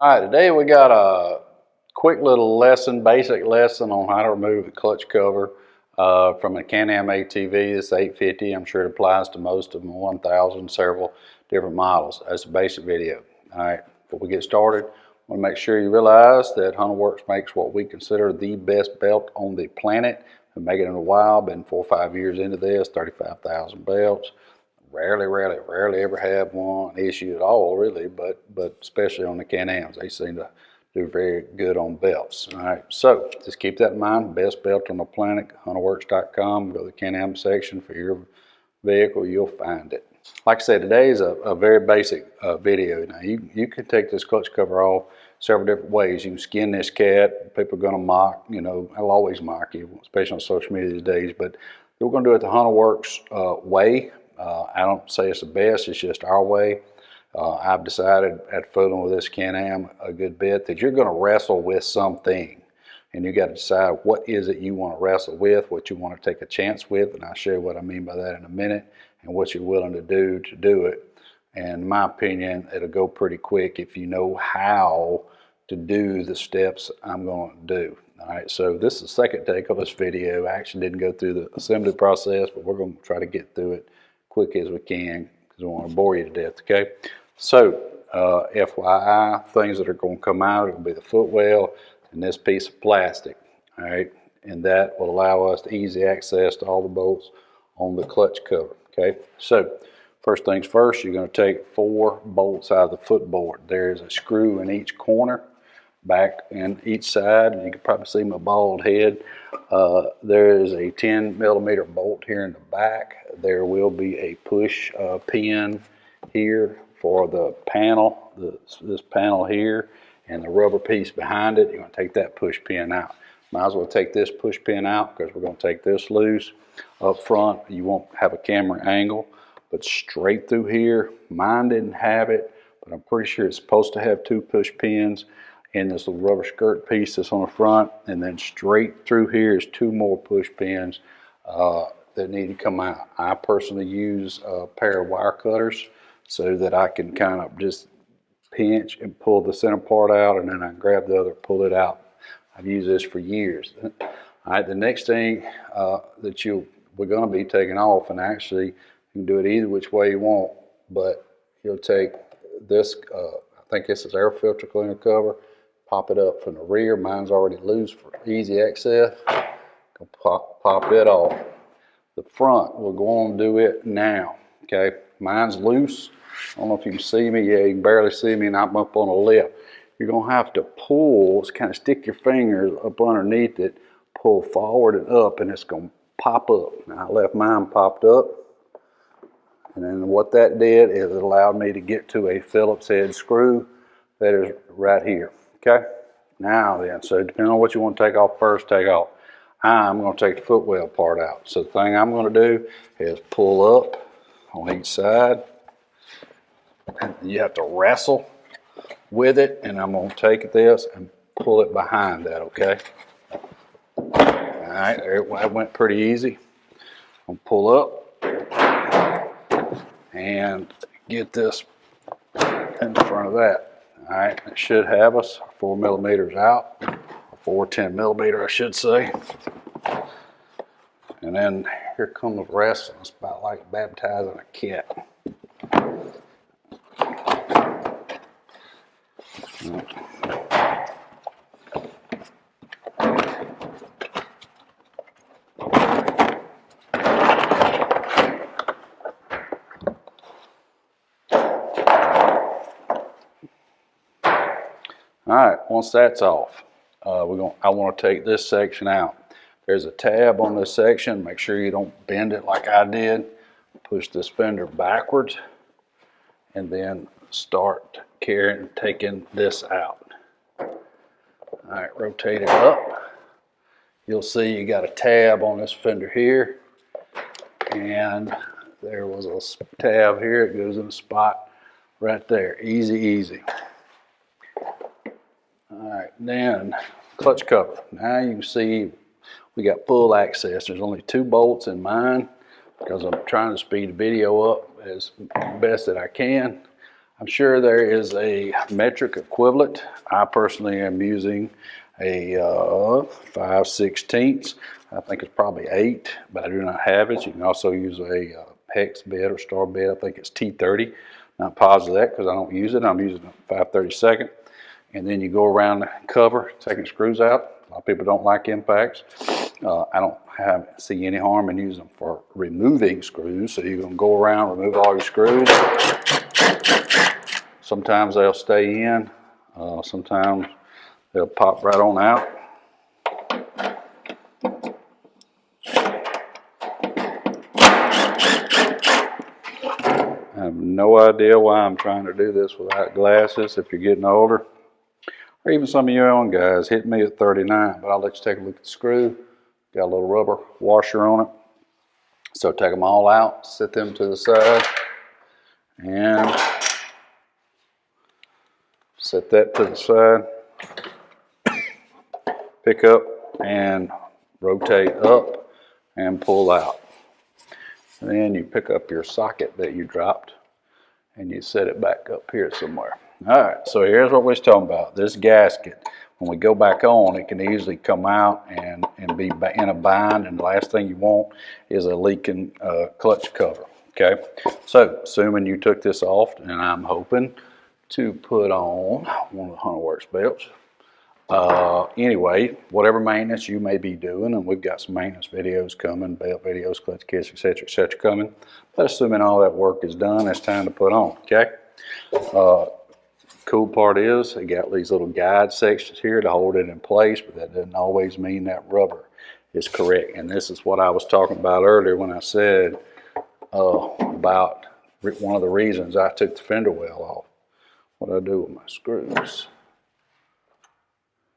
All right, today we got a quick little lesson, basic lesson on how to remove the clutch cover from a Can Am ATV. It's 850. I'm sure it applies to most of them, 1000, several different models. That's a basic video. All right, before we get started, I want to make sure you realize that Hunterworks makes what we consider the best belt on the planet. Been making it in a while, been 4 or 5 years into this, 35,000 belts. Rarely ever have one issue at all, really, but especially on the Can-Ams. They seem to do very good on belts. All right, so just keep that in mind. Best belt on the planet, hunterworks.com. Go to the Can-Am section for your vehicle, you'll find it. Like I said, today is a very basic video. Now, you can take this clutch cover off several different ways. You can skin this cat. People are going to mock, I'll always mock you, especially on social media these days, but we're going to do it the Hunterworks way. I don't say it's the best, it's just our way. I've decided after fooling with this Can-Am a good bit that you're going to wrestle with something. And you got to decide what is it you want to wrestle with, what you want to take a chance with, and I'll show you what I mean by that in a minute, and what you're willing to do it. And in my opinion, it'll go pretty quick if you know how to do the steps I'm going to do. All right, so this is the second take of this video. I actually didn't go through the assembly process, but we're going to try to get through it quick as we can because we want to bore you to death, okay? So, FYI, things that are going to come out, it'll be the footwell and this piece of plastic, all right? And that will allow us to easy access to all the bolts on the clutch cover, okay? So, first things first, you're going to take 4 bolts out of the footboard. There's a screw in each corner, back and each side, and you can probably see my bald head. There is a 10 millimeter bolt here in the back. There will be a push pin here for the panel, this panel here, and the rubber piece behind it. You're going to take that push pin out. Might as well take this push pin out because we're going to take this loose up front. You won't have a camera angle, but straight through here, mine didn't have it, but I'm pretty sure it's supposed to have 2 push pins and this little rubber skirt piece that's on the front, and then straight through here is 2 more push pins that need to come out. I personally use a pair of wire cutters so that I can kind of just pinch and pull the center part out, and then I grab the other, pull it out. I've used this for years. All right, the next thing that we're going to be taking off, and actually you can do it either which way you want, but you'll take this, I think this is air filter cleaner cover, pop it up from the rear. Mine's already loose for easy access. Pop it off. The front, we're going to do it now, okay? Mine's loose. I don't know if you can see me. Yeah, you can barely see me, and I'm up on a lip. You're going to have to pull, kind of stick your fingers up underneath it, pull forward and up, and it's going to pop up. Now, I left mine popped up, and then what that did is it allowed me to get to a Phillips head screw that is right here. Okay, now then, so depending on what you want to take off first, take off. I'm going to take the footwell part out. So the thing I'm going to do is pull up on each side. And you have to wrestle with it, and I'm going to take this and pull it behind that, okay? All right, that went pretty easy. I'm going to pull up and get this in front of that. All right, it should have us 4 millimeters out, 410 millimeter, I should say. And then here comes wrestling. It's about like baptizing a cat. All right, once that's off, I want to take this section out. There's a tab on this section. Make sure you don't bend it like I did. Push this fender backwards and then start taking this out. All right, rotate it up. You'll see you got a tab on this fender here, and there was a tab here. It goes in the spot right there. Easy, easy. All right, then clutch cover. Now you can see we got full access. There's only 2 bolts in mine because I'm trying to speed the video up as best that I can. I'm sure there is a metric equivalent. I personally am using a 5/16. I think it's probably 8, but I do not have it. You can also use a hex bit or star bit. I think it's T30. Not positive of that because I don't use it. I'm using a 5/32. And then you go around the cover, taking screws out. A lot of people don't like impacts. I don't see any harm in using them for removing screws. So you're going to go around, remove all your screws. Sometimes they'll stay in. Sometimes they'll pop right on out. I have no idea why I'm trying to do this without glasses if you're getting older. Or even some of you young guys hit me at 39, but I'll let you take a look at the screw. Got a little rubber washer on it. So take them all out, set them to the side, and set that to the side. Pick up and rotate up and pull out. And then you pick up your socket that you dropped and you set it back up here somewhere. All right, so here's what we was talking about. This gasket, when we go back on, it can easily come out and be in a bind, and the last thing you want is a leaking clutch cover, okay? So, assuming you took this off, and I'm hoping to put on one of the Hunterworks belts. Anyway, whatever maintenance you may be doing, and we've got some maintenance videos coming, belt videos, clutch kits, etc., coming. But assuming all that work is done, it's time to put on, okay? Cool part is, they got these little guide sections here to hold it in place, but that doesn't always mean that rubber is correct. And this is what I was talking about earlier when I said about one of the reasons I took the fender well off. What I do with my screws.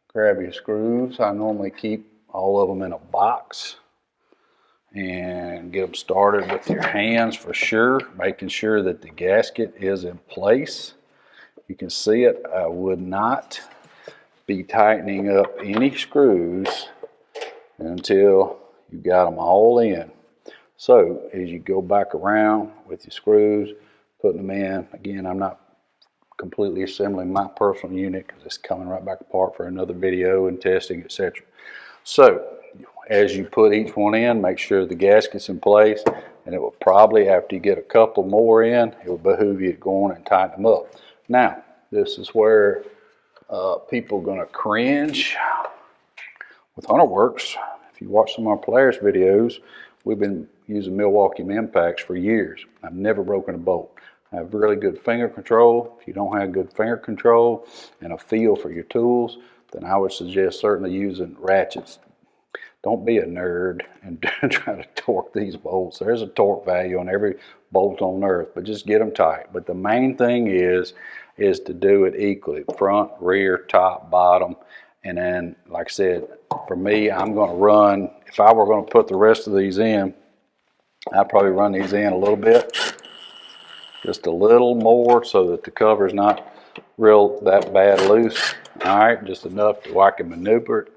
Grab your screws. I normally keep all of them in a box and get them started with your hands for sure, making sure that the gasket is in place. You can see it. I would not be tightening up any screws until you got them all in. So as you go back around with your screws, putting them in, again, I'm not completely assembling my personal unit because it's coming right back apart for another video and testing, etc. So as you put each one in, make sure the gasket's in place, and it will probably, after you get a couple more in, it will behoove you to go on and tighten them up. Now, this is where people are going to cringe with Hunterworks. If you watch some of our Polaris videos, we've been using Milwaukee impacts for years. I've never broken a bolt. I have really good finger control. If you don't have good finger control and a feel for your tools, then I would suggest certainly using ratchets. Don't be a nerd and try to torque these bolts. There's a torque value on every bolt on earth, but just get them tight. But the main thing is to do it equally, front, rear, top, bottom. And then, like I said, for me, I'm going to run, if I were going to put the rest of these in, I'd probably run these in a little bit, just a little more so that the cover's not real that bad loose. All right, just enough to where I can maneuver it.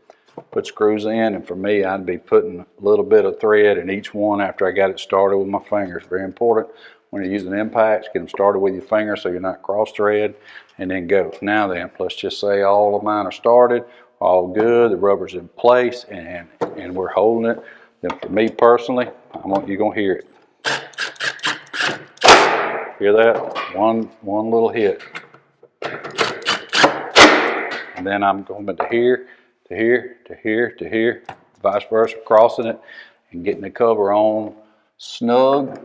Put screws in, and for me, I'd be putting a little bit of thread in each one after I got it started with my fingers. Very important when you're using impacts, get them started with your fingers so you're not cross thread, and then go. Now then, let's just say all of mine are started, all good, the rubber's in place, and we're holding it. Then for me personally, you're gonna hear it. Hear that? One little hit. And then I'm going to here, to here, to here, to here, vice versa, crossing it and getting the cover on snug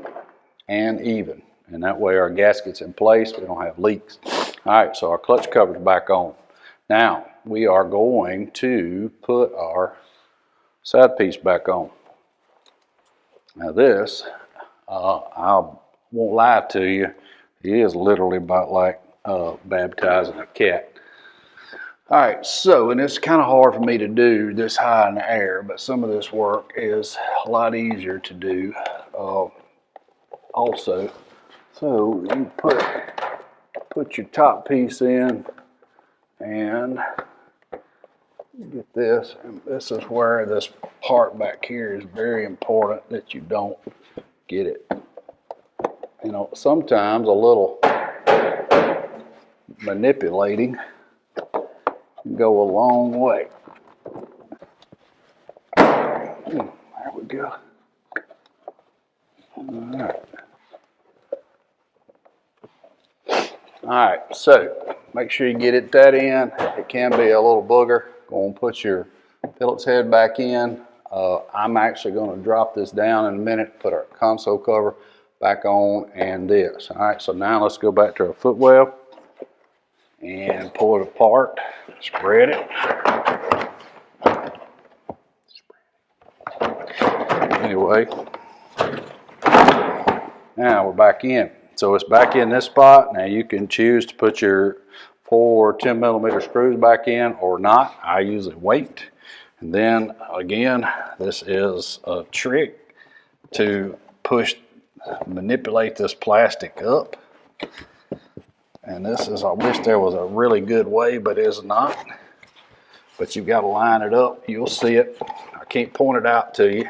and even. And that way our gasket's in place, we don't have leaks. All right, so our clutch cover's back on. Now, we are going to put our side piece back on. Now this, I won't lie to you, it is literally about like baptizing a cat. All right, so, and it's kind of hard for me to do this high in the air, but some of this work is a lot easier to do also. So you put your top piece in and get this, and this is where this part back here is very important that you don't get it. You know, sometimes a little manipulating go a long way. There we go. Alright, so make sure you get it that in. It can be a little booger. Go and put your Phillips head back in. I'm actually going to drop this down in a minute, put our console cover back on and this. Alright, so now let's go back to our footwell and pull it apart. Spread it. Anyway, now we're back in. So it's back in this spot. Now you can choose to put your 4 10mm screws back in or not. I usually wait. And then again, this is a trick to manipulate this plastic up. And this is, I wish there was a really good way, but it's not. But you've got to line it up. You'll see it. I can't point it out to you.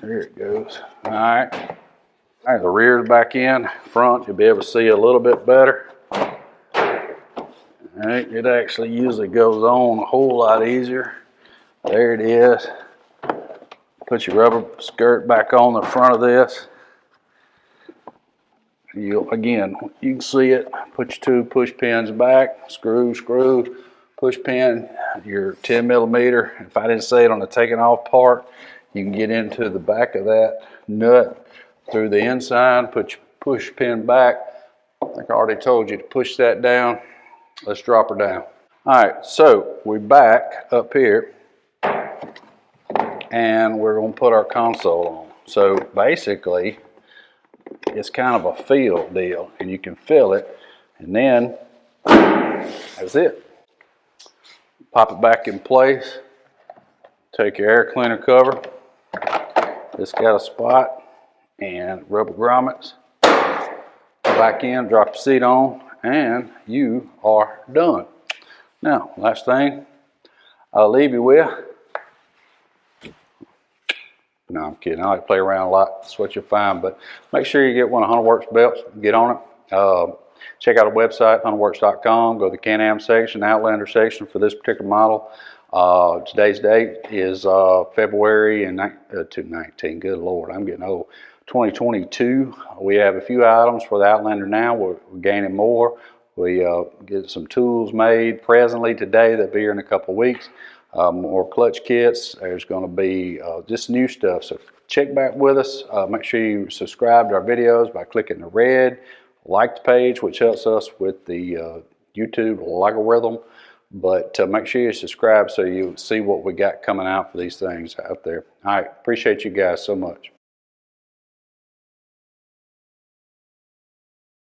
There it goes. All right. All right, the rear's back in. Front, you'll be able to see a little bit better. All right, it actually usually goes on a whole lot easier. There it is. Put your rubber skirt back on the front of this. Again, you can see it. Put your 2 push pins back. Screw, push pin, your 10mm. If I didn't say it on the taking off part, you can get into the back of that nut through the inside. Put your push pin back. I think I already told you to push that down. Let's drop her down. All right, so we're back up here and we're going to put our console on. So basically, it's kind of a feel deal, and you can feel it, and then that's it. Pop it back in place. Take your air cleaner cover. It's got a spot and rubber grommets. Back in, drop the seat on, and you are done. Now, last thing I'll leave you with. No, I'm kidding. I like to play around a lot. That's what you'll find. But make sure you get one of Hunterworks belts. Get on it. Check out our website, hunterworks.com. Go to the Can Am section, Outlander section for this particular model. Today's date is February 19. Good Lord, I'm getting old. 2022. We have a few items for the Outlander now. We're gaining more. We get some tools made presently today. They'll be here in a couple of weeks. More clutch kits. There's going to be just new stuff. So check back with us. Make sure you subscribe to our videos by clicking the red. Like the page, which helps us with the YouTube algorithm. But make sure you subscribe so you see what we got coming out for these things out there. All right. Appreciate you guys so much.